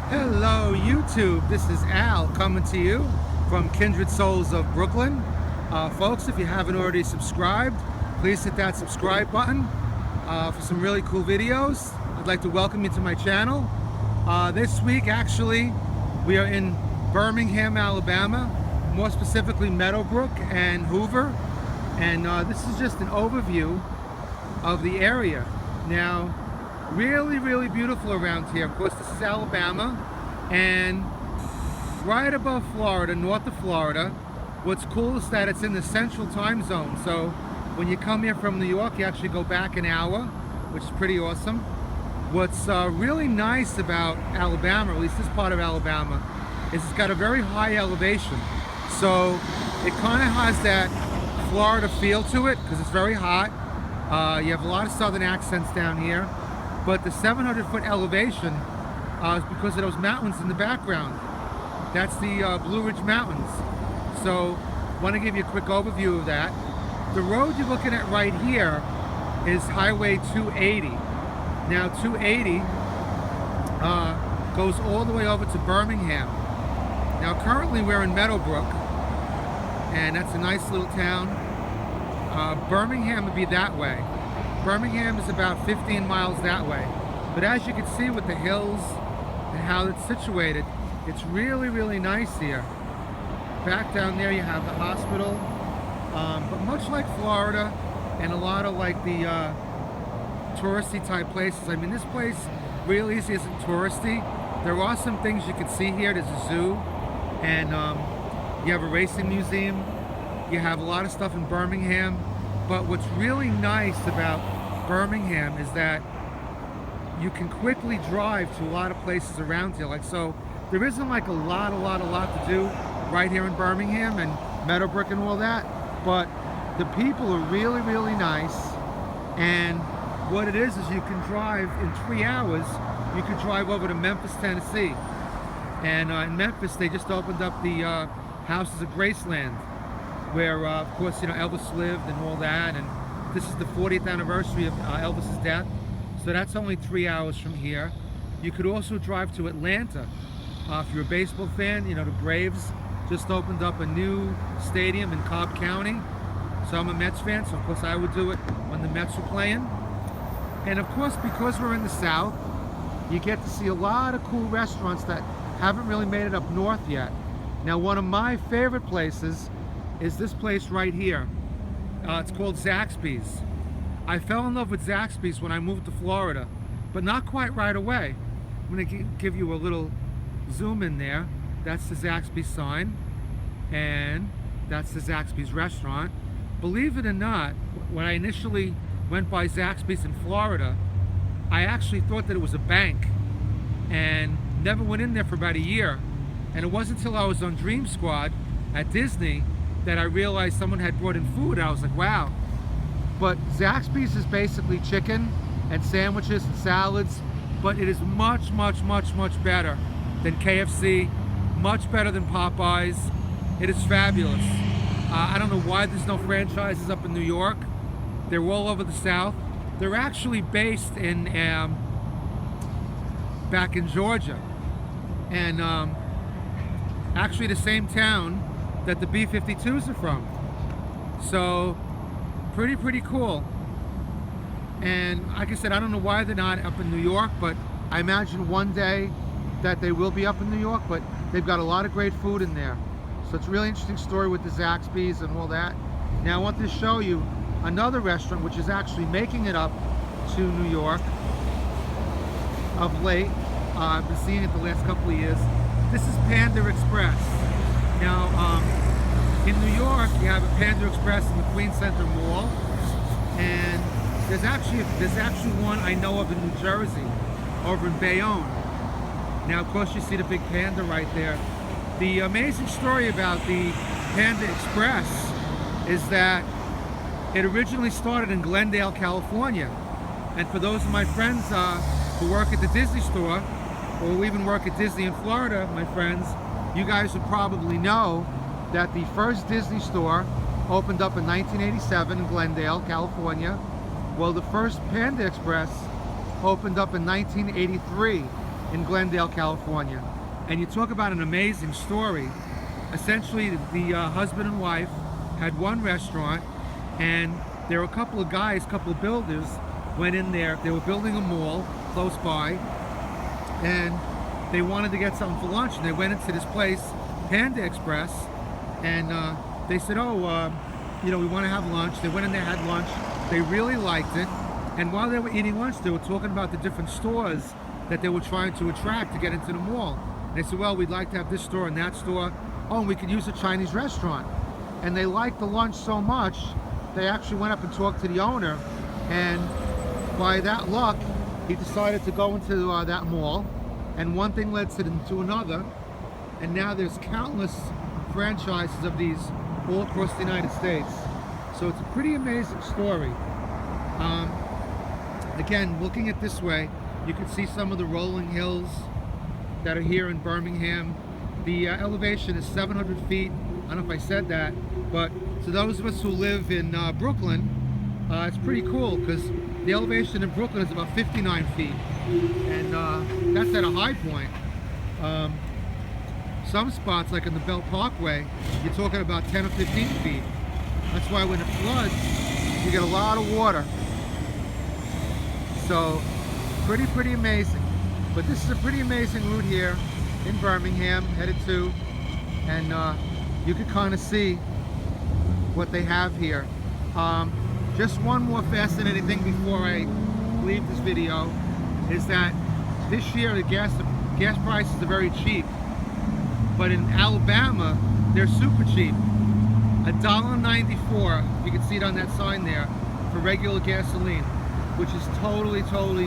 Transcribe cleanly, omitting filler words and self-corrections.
Hello YouTube, this is Al coming to you from Kindred Souls of Brooklyn. Folks, if you haven't already subscribed, please hit that subscribe button for some really cool videos. I'd like to welcome you to my channel. This week actually we are in Birmingham, Alabama, more specifically Meadowbrook and Hoover, and this is just an overview of the area. Now, really beautiful around here. Of course, this is Alabama, and right above Florida, north of Florida. What's cool is that it's in the central time zone, so when you come here from New York, you actually go back an hour, which is pretty awesome. What's really nice about Alabama, or at least this part of Alabama, is it's got a very high elevation, so it kind of has that Florida feel to it because it's very hot. You have a lot of southern accents down here, but the 700-foot elevation is because of those mountains in the background. That's the Blue Ridge Mountains. So I want to give you a quick overview of that. The road you're looking at right here is Highway 280. Now 280 goes all the way over to Birmingham. Now currently we're in Meadowbrook, and that's a nice little town. Birmingham would be that way. Birmingham is about 15 miles that way. But as you can see with the hills and how it's situated, it's really nice here. Back down there you have the hospital. But much like Florida and a lot of like the touristy type places, I mean, this place really isn't touristy. There are some things you can see here. There's a zoo, and you have a racing museum. You have a lot of stuff in Birmingham, but what's really nice about Birmingham is that you can quickly drive to a lot of places around here. Like, so there isn't like a lot to do right here in Birmingham and Meadowbrook and all that, but the people are really nice. And what it is you can drive in 3 hours. You can drive over to Memphis, Tennessee, and in Memphis they just opened up the Houses of Graceland, where of course, you know, Elvis lived and all that, and this is the 40th anniversary of Elvis's death, so that's only 3 hours from here. You could also drive to Atlanta. If you're a baseball fan, you know, the Braves just opened up a new stadium in Cobb County, so I'm a Mets fan, so of course I would do it when the Mets were playing. And of course, because we're in the South, you get to see a lot of cool restaurants that haven't really made it up north yet. Now, one of my favorite places is this place right here. It's called Zaxby's. I fell in love with Zaxby's when I moved to Florida, but not quite right away. I'm going to give you a little zoom in there. That's the Zaxby's sign, and that's the Zaxby's restaurant. Believe it or not, when I initially went by Zaxby's in Florida, I actually thought that it was a bank and never went in there for about a year. And it wasn't until I was on Dream Squad at Disney that I realized someone had brought in food. I was like, wow. But Zaxby's is basically chicken and sandwiches and salads, but it is much better than KFC, much better than Popeyes. It is fabulous. I don't know why there's no franchises up in New York. They're all over the South. They're actually based in back in Georgia, and actually the same town that the B-52s are from. So pretty cool. And like I said, I don't know why they're not up in New York, but I imagine one day that they will be up in New York. But they've got a lot of great food in there, so it's a really interesting story with the Zaxby's and all that. Now I want to show you another restaurant which is actually making it up to New York of late. I've been seeing it the last couple of years. This is Panda Express. Now, in New York, you have a Panda Express in the Queen Center Mall, and there's actually one I know of in New Jersey, over in Bayonne. Now, of course, you see the big panda right there. The amazing story about the Panda Express is that it originally started in Glendale, California. And for those of my friends who work at the Disney store, or who even work at Disney in Florida, my friends, you guys would probably know that the first Disney store opened up in 1987 in Glendale, California. Well, the first Panda Express opened up in 1983 in Glendale, California. And you talk about an amazing story. Essentially, the husband and wife had one restaurant, and there were a couple of guys, couple of builders, went in there. They were building a mall close by, and they wanted to get something for lunch. And they went into this place, Panda Express, and they said, "Oh, you know, we want to have lunch." They went in there, had lunch. They really liked it. And while they were eating lunch, they were talking about the different stores that they were trying to attract to get into the mall. And they said, "Well, we'd like to have this store and that store. Oh, and we could use a Chinese restaurant." And they liked the lunch so much, they actually went up and talked to the owner. And by that luck, he decided to go into that mall. And one thing led to another. And now there's countless franchises of these all across the United States. So it's a pretty amazing story. Again, looking at this way, you can see some of the rolling hills that are here in Birmingham. The elevation is 700 feet. I don't know if I said that, but to those of us who live in Brooklyn, it's pretty cool because the elevation in Brooklyn is about 59 feet, and that's at a high point. Some spots, like in the Belt Parkway, you're talking about 10 or 15 feet. That's why when it floods, you get a lot of water. So, pretty amazing. But this is a pretty amazing route here in Birmingham, headed to, and you can kind of see what they have here. Just one more fascinating thing before I leave this video is that this year the gas prices are very cheap, but in Alabama they're super cheap. $1.94, you can see it on that sign there, for regular gasoline, which is totally